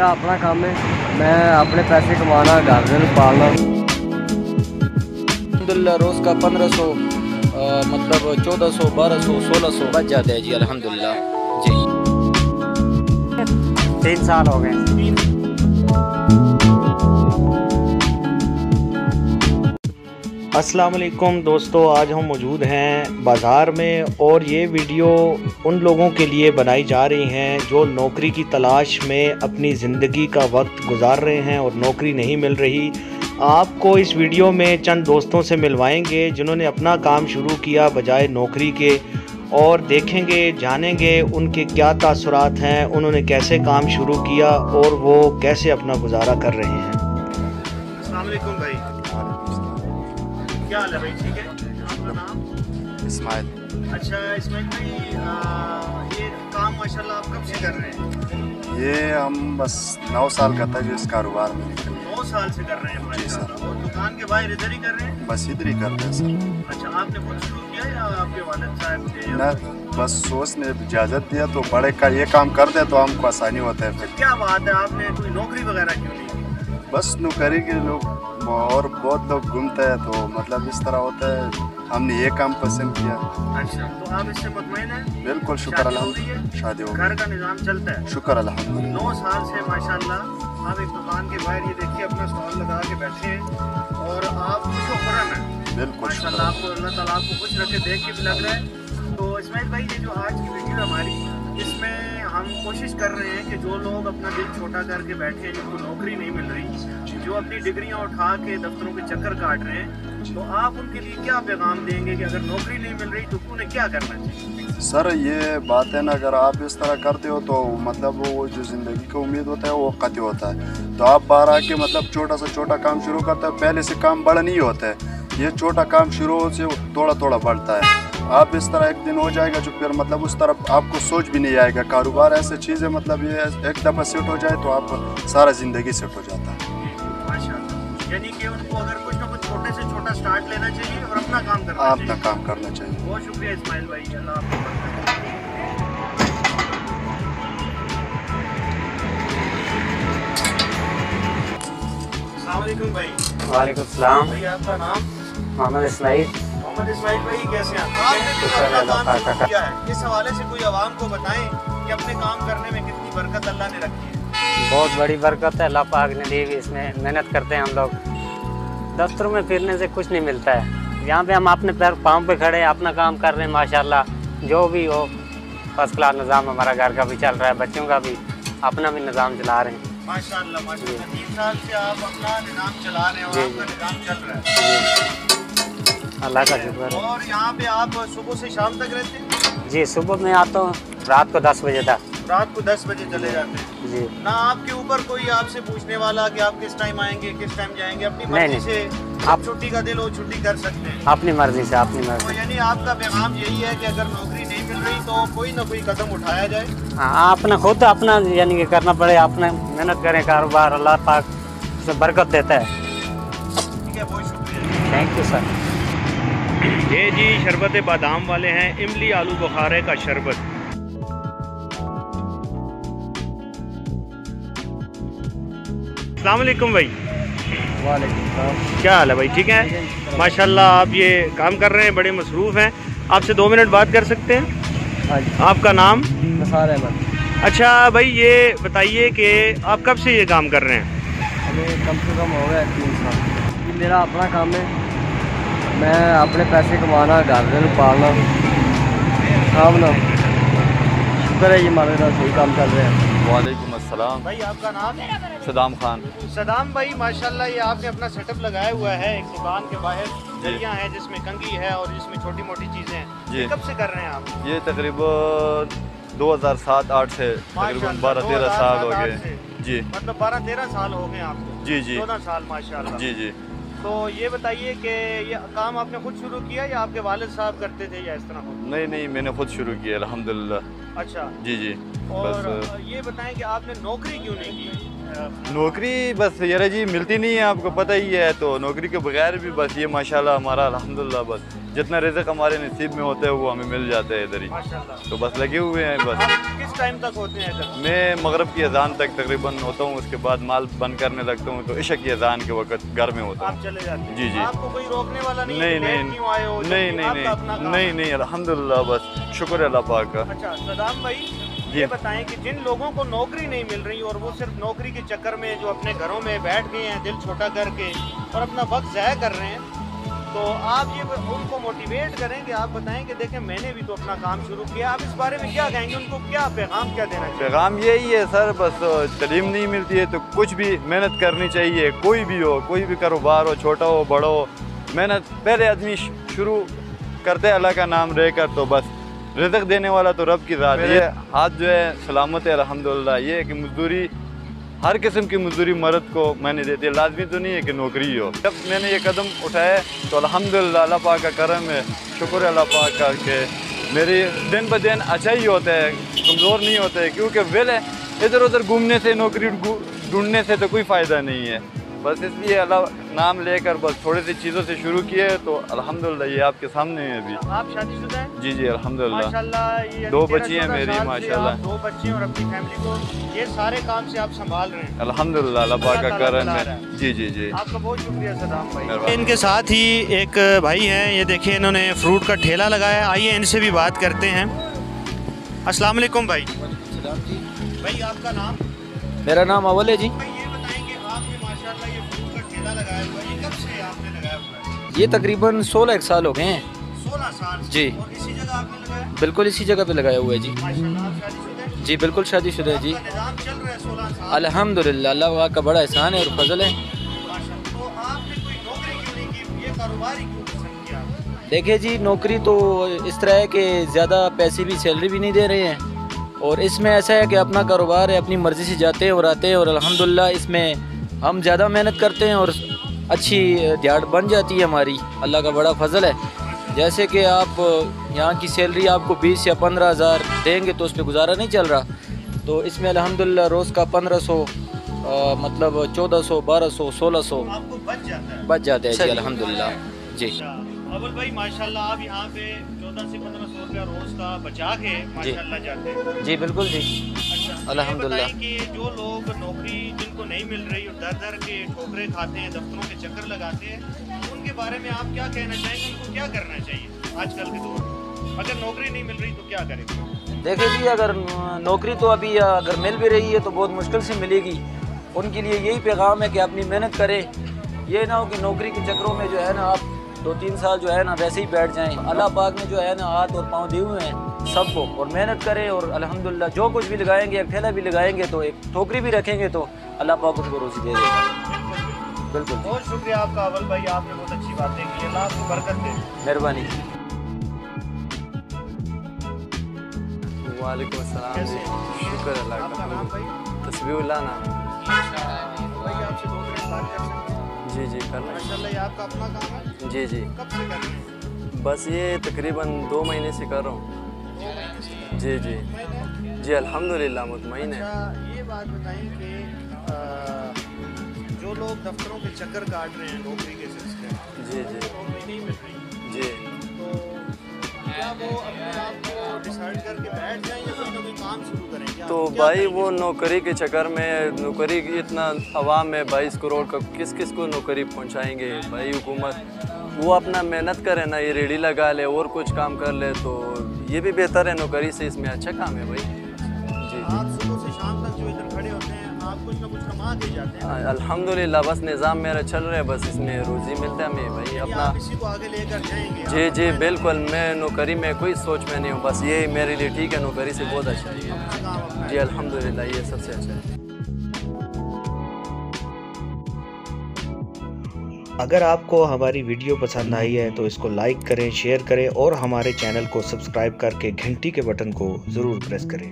मेरा अपना काम है, मैं अपने पैसे कमाना, घर में पालना। अल्हम्दुलिल्लाह रोज़ का 1500 मतलब 1400 1200 1600 बच जाते हैं जी अल्हम्दुलिल्लाह जी। 3 साल हो गए। अस्सलाम वालेकुम दोस्तों, आज हम मौजूद हैं बाज़ार में और ये वीडियो उन लोगों के लिए बनाई जा रही हैं जो नौकरी की तलाश में अपनी ज़िंदगी का वक्त गुजार रहे हैं और नौकरी नहीं मिल रही। आपको इस वीडियो में चंद दोस्तों से मिलवाएंगे जिन्होंने अपना काम शुरू किया बजाय नौकरी के, और देखेंगे जानेंगे उनके क्या तासुरात हैं, उन्होंने कैसे काम शुरू किया और वो कैसे अपना गुजारा कर रहे हैं। अस्सलाम वालेकुम भाई, क्या हाल है भाई? ठीक है। आपका नाम? इस्माइल। अच्छा इस्माइल भाई, ये काम माशाल्लाह आप कब से कर रहे हैं? ये हम बस 9 साल का था जो इस कारोबार में। 9 साल से कर रहे हैं माशाल्लाह। और दुकान के बाहर इधर ही कर रहे हैं? बस इधर ही करते हैं सर। अच्छा, आपने खुद शुरू किया या आपके वालिद साहब थे? ना, बस सोच ने इजाज़त दिया तो बड़े का ये काम कर दे तो हमको आसानी होता है। फिर क्या बात है, आपने कोई नौकरी वगैरह क्यों नहीं की? बस नौकरी के लोग और बहुत लोग घूमते हैं तो मतलब इस तरह होता है, हमने ये काम पसंद किया। अच्छा, तो आप इससे मुतमईन हैं? बिल्कुल, शुक्र अल्हम्दुलिल्लाह। शादी हो घर गई, का निज़ाम चलता है? शुक्र अल्हम्दुलिल्लाह। 9 साल से माशाल्लाह आप एक दुकान के बाहर ये देखिए अपना स्टॉल लगा के बैठे हैं और आप खुश हो खुरम हैं। बिल्कुल माशाल्लाह, आपको अल्लाह ताला आपको खुश रखे, देख के भी लग रहा है। तो इस्माइल भाई, ये जो आज की वीडियो हमारी, इसमें हम कोशिश कर रहे हैं कि जो लोग अपना दिल छोटा करके बैठे हैं, जिनको नौकरी नहीं मिल रही, जो अपनी डिग्रियां उठा के दफ्तरों के चक्कर काट रहे हैं, तो आप उनके लिए क्या पैगाम देंगे कि अगर नौकरी नहीं मिल रही तो उन्हें क्या करना चाहिए? सर ये बात है ना, अगर आप इस तरह करते हो तो मतलब वो जो ज़िंदगी का उम्मीद होता है वो कतई होता है। तो आप बाहर आके मतलब छोटा से छोटा काम शुरू करते हैं, पहले से काम बड़ा नहीं होता है, ये छोटा काम शुरू से थोड़ा थोड़ा बढ़ता है। आप इस तरह एक दिन हो जाएगा जो फिर मतलब उस तरफ आपको सोच भी नहीं आएगा। कारोबार ऐसी चीज़ है, मतलब ये एक दफ़ा सेट हो जाए तो आप सारा ज़िंदगी सेट हो जाता है। माशाल्लाह, यानी कि उनको अगर कुछ ना कुछ छोटे से छोटा स्टार्ट लेना चाहिए और अपना काम करना चाहिए। अपना काम करना चाहिए। बहुत शुक्रिया इस्माइल भाई, अल्लाह आपको बरकत दे। अस्सलाम वालेकुम भाई। वालेकुम सलाम। भाई आपका नाम? मोहम्मद इस्माइल। मोहम्मद इस्माइल भाई, कैसे हैं? आपने जो अपना काम शुरू किया है, इस हवाले से कोई आवाम को बताएं कि अपने काम करने में कितनी बरकत अल्लाह ने रखी है। बहुत बड़ी बरकत है, अल्लाह पाक ने दी हुई। इसमें मेहनत करते हैं हम लोग, दफ्तरों में फिरने से कुछ नहीं मिलता है। यहाँ पे हम अपने पैर पाँव पे खड़े अपना काम कर रहे हैं माशाल्लाह। जो भी हो फर्स्ट क्लास निज़ाम, हमारा घर का भी चल रहा है, बच्चों का भी, अपना भी निज़ाम चला रहे हैं। माशाल्लाह माशाल्लाह, 3 साल से आप अपना निज़ाम चला रहे हैं और आपका निज़ाम चल रहा है, अल्लाह का शुक्र है। और यहाँ पे आप सुबह से शाम तक रहते हैं? जी, सुबह में आता हूँ, रात को 10 बजे तक। रात को 10 बजे चले जाते हैं जी। ना आपके ऊपर कोई आपसे पूछने वाला कि आप किस टाइम आएंगे, किस टाइम जाएंगे? अपनी नहीं, मर्जी से आप छुट्टी का दिल हो छुट्टी कर सकते हैं? अपनी मर्जी से, अपनी तो मर्जी। यानी आपका पैगाम यही है कि अगर नौकरी नहीं मिल रही तो कोई ना कोई कदम उठाया जाए। हाँ, अपना खुद अपना यानी कि करना पड़े, अपना मेहनत करें, कारोबार अल्लाह पाक से बरकत देता है। ठीक है, बहुत शुक्रिया। Thank you sir. ये जी शरबत बादाम वाले हैं, इमली आलू बुखारे का शरबत। अस्सलाम वालेकुम भाई। वालेकुम सलाम। क्या हाल है भाई? ठीक है माशाल्लाह। आप ये काम कर रहे हैं, बड़े मसरूफ़ हैं, आपसे 2 मिनट बात कर सकते हैं? हाँ जी। आपका नाम? नसार अहमद। अच्छा भाई, ये बताइए कि आप कब से ये काम कर रहे हैं? हमें कम से कम हो गया 3 साल। ये मेरा अपना काम है, मैं अपने पैसे कमाना, घर में पालना, काम ना, शुक्र है ये हमारे साथ सही काम चल रहा है। वालेकुम अस्सलाम। भाई आपका नाम? सदाम खान। सदाम भाई, माशाल्लाह ये आपने अपना सेटअप लगाया हुआ है एक दुकान के बाहर, जरिया है जिसमें कंघी है और जिसमें छोटी मोटी चीज़ें हैं। जी। कब से कर रहे हैं आप? ये तकरीबन 2007-8 से तकरीबन 12-13 साल हो गए जी। मतलब 12-13 साल हो गए आपको? जी जी 14 साल माशाल्लाह। जी जी। तो ये बताइए कि ये काम आपने खुद शुरू किया या आपके वालिद साहब करते थे या इस तरह? नहीं नहीं, मैंने खुद शुरू किया अल्हम्दुलिल्लाह। अच्छा जी जी। और बस ये बताएं कि आपने नौकरी क्यों नहीं की? नौकरी बस यार जी मिलती नहीं है, आपको पता ही है, तो नौकरी के बगैर भी बस ये माशाल्लाह हमारा अल्हम्दुलिल्लाह बस जितना रिज़्क़ हमारे नसीब में होता है वो हमें मिल जाता है इधर ही। माशाल्लाह। तो बस लगे हुए हैं बस। आप किस टाइम तक होते हैं इधर? मैं मगरब की अजान तक तकरीबन होता हूँ, उसके बाद माल बंद करने लगता हूँ, तो इशा की अजान के वक्त घर में होता हूँ। आप चले जाते हैं? जी जी। आपको कोई रोकने वाला नहीं? नहीं है कि नहीं लेट क्यों आए हो? नहीं जबकि नहीं आपका अपना काम नहीं है। नहीं अल्हम्दुलिल्लाह, बस शुक्र है अल्लाह पाक का। अच्छा सदाम भाई, ये बताएं कि जिन लोगों को नौकरी नहीं मिल रही और वो सिर्फ नौकरी के चक्कर में जो अपने घरों में बैठ गए हैं दिल छोटा करके और अपना वक्त ज़ाया कर रहे हैं, तो आप ये उनको मोटिवेट करें कि आप बताएं कि देखें मैंने भी तो अपना काम शुरू किया, आप इस बारे में क्या कहेंगे? उनको क्या पैगाम क्या देना चाहिए? पैगाम यही है सर, बस तालीम नहीं मिलती है तो कुछ भी मेहनत करनी चाहिए। कोई भी हो, कोई भी कारोबार हो, छोटा हो बड़ा हो, मेहनत पहले आदमी शुरू करते अल्लाह का नाम लेकर, तो बस रिज़्क़ देने वाला तो रब की ज़ात है। मेरे हाथ जो है सलामत है अल्हम्दुलिल्लाह। ये है कि मजदूरी, हर किस्म की मजदूरी मर्द को मैंने देती है, लाजमी तो नहीं है कि नौकरी हो। जब मैंने ये कदम उठाया तो अल्हम्दुलिल्लाह अल्लाह पाक का करम है, शुक्र है अल्लाह पाक का कि मेरी दिन ब दिन अच्छा ही होता है, कमज़ोर नहीं होता है। क्योंकि वेल है, इधर उधर घूमने से, नौकरी ढूंढने से तो कोई फ़ायदा नहीं है। बस इसलिए अल्लाह नाम लेकर बस थोड़ी सी चीज़ों से शुरू किए तो अल्हम्दुलिल्लाह ये आपके सामने है अभी। आप शादीशुदा हैं? जी जी अल्हम्दुलिल्लाह। माशाल्लाह, ये 2 13-14 बच्ची हैं मेरी साल से माशाल्लाह। आप 2 बच्चे और अपनी फैमिली को ये सारे काम से आप संभाल रहे हैं। अल्हम्दुलिल्लाह अल्लाह पाक का अल्लाह ताला करम चला है। रहा है। जी जी जी। आपका बहुत शुक्रिया सदाम भाई। मेहरबानी। इनके साथ ही एक भाई हैं, ये देखिए इन्होंने फ्रूट का ठेला लगाया है। आइए इनसे भी बात करते हैं। अस्सलाम वालेकुम भाई। भाई आपका नाम? मेरा नाम अव्वल है जी। भाई ये बताएं कि आपने माशाल्लाह ये फ्रूट का ठेला लगाया हुआ है, ये कब से आपने लगाया हुआ है? ये तकरीबन 16 साल हो गए हैं 16 साल से? जी। और इसी जगह आपने लगाया? बिल्कुल इसी जगह पे लगाया हुआ है जी। माशाल्लाह, आप शादीशुदा हैं? जी बिल्कुल शादीशुदा है जी। आपका निज़ाम चल रहा है 16 साल? अल्हम्दुलिल्लाह, अल्लाह का बड़ा एहसान है और फजल है। माशाल्लाह। तो आपने कोई नौकरी क्यों नहीं की, ये कारोबार ही क्यों पसंद किया? देखिए जी, नौकरी तो इस तरह है कि ज़्यादा पैसे भी, सैलरी भी नहीं दे रहे हैं, और इसमें ऐसा है कि अपना कारोबार है, अपनी मर्ज़ी से जाते हैं और आते हैं, और अल्हम्दुलिल्लाह इसमें हम ज़्यादा मेहनत करते हैं और अच्छी दिहाड़ बन जाती है हमारी। अल्लाह का बड़ा फजल है। जैसे कि आप यहाँ की सैलरी आपको 20 या 15 हज़ार देंगे तो उस पर गुजारा नहीं चल रहा, तो इसमें अल्हम्दुलिल्लाह रोज़ का 1500 मतलब 1400, 1200, 1600 आपको बच जाता है? बच जाता है जी अल्हम्दुलिल्लाह जी। अव्वल भाई माशाल्लाह, आप यहाँ पे 14 से 1500 रुपया रोज का बचा के माशाल्लाह जाते हैं। जी बिल्कुल जी। अच्छा, अल्हम्दुलिल्लाह। ये बताएं कि जो लोग नौकरी जिनको नहीं मिल रही और दर दर के ठोकरे खाते हैं, दफ्तरों के चक्कर लगाते हैं, उनके बारे में आप क्या कहना चाहेंगे? उनको क्या करना चाहिए आजकल के दौर में? अगर नौकरी नहीं मिल रही तो क्या करेंगे? देखिए जी, अगर नौकरी तो अभी अगर मिल भी रही है तो बहुत मुश्किल से मिलेगी। उनके लिए यही पैगाम है कि अपनी मेहनत करें। ये ना हो कि नौकरी के चक्करों में जो है ना आप 2-3 साल जो है ना वैसे ही बैठ जाएं। अल्लाह पाक ने जो है ना हाथ और पाँव दिए हुए हैं सबको, और मेहनत करें और अल्हम्दुलिल्लाह जो कुछ भी लगाएंगे, एक ठेला भी लगाएंगे तो एक टोकरी भी रखेंगे तो अल्लाह पाक उसको रोज़ी दे देगा। बिल्कुल बहुत शुक्रिया आपका अव्वल भाई, आपने बहुत अच्छी बातें की। अल्लाह आपको बरकत दे। मेहरबानी। वालेकुम अस्सलाम कैसे जी, हैं? शुक्र अल्लाह आपका का। नाम भाई? तस्बीहुल्लाह नाम। भाई आपसे 2 मिनट बात कर सकते हैं? जी जी कर लें। माशाल्लाह, ये आपका अपना काम है? जी जी, कब से कर रहे हैं? बस ये तकरीबन 2 महीने से कर रहा हूँ। 2 महीने से? जी जी महीने? जी अल्हम्दुलिल्लाह मुतमईन है। अच्छा, ये बात बताएं कि जो लोग दफ्तरों के चक्कर काट रहे हैं नौकरी के सिलसिले में, जी जी नौकरी नहीं मिल रही, जी, तो क्या वो अपने आप को डिसाइड करके बैठ जाएं या कोई ना कोई काम शुरू करें? क्या तो क्या भाई करेंगे? वो नौकरी के चक्कर में, नौकरी की इतना आवाम में 22 करोड़ का, किस किस को नौकरी पहुंचाएंगे भाई? हुकूमत वो अपना मेहनत करे ना, ये रेडी लगा ले और कुछ काम कर ले तो ये भी बेहतर है नौकरी से, इसमें अच्छा काम है भाई। जी आप सुबह से शाम तक जो इधर खड़े होते हैं, आप कुछ ना कुछ कमा के जाते हैं? अल्हम्दुलिल्लाह, बस निज़ाम मेरा चल रहा है, बस इसमें रोज़ी मिलता है हमें भाई यानी अपना। आप इसी को आगे लेकर जाएंगे? जी आप जी अपना बिल्कुल, मैं नौकरी में कोई सोच में नहीं हूँ, बस ये मेरे लिए ठीक है, नौकरी से बहुत अच्छा है अपना काम अपना जी अल्हम्दुलिल्लाह, ये सबसे अच्छा है। अगर आपको हमारी वीडियो पसंद आई है तो इसको लाइक करें, शेयर करें और हमारे चैनल को सब्सक्राइब करके घंटी के बटन को ज़रूर प्रेस करें।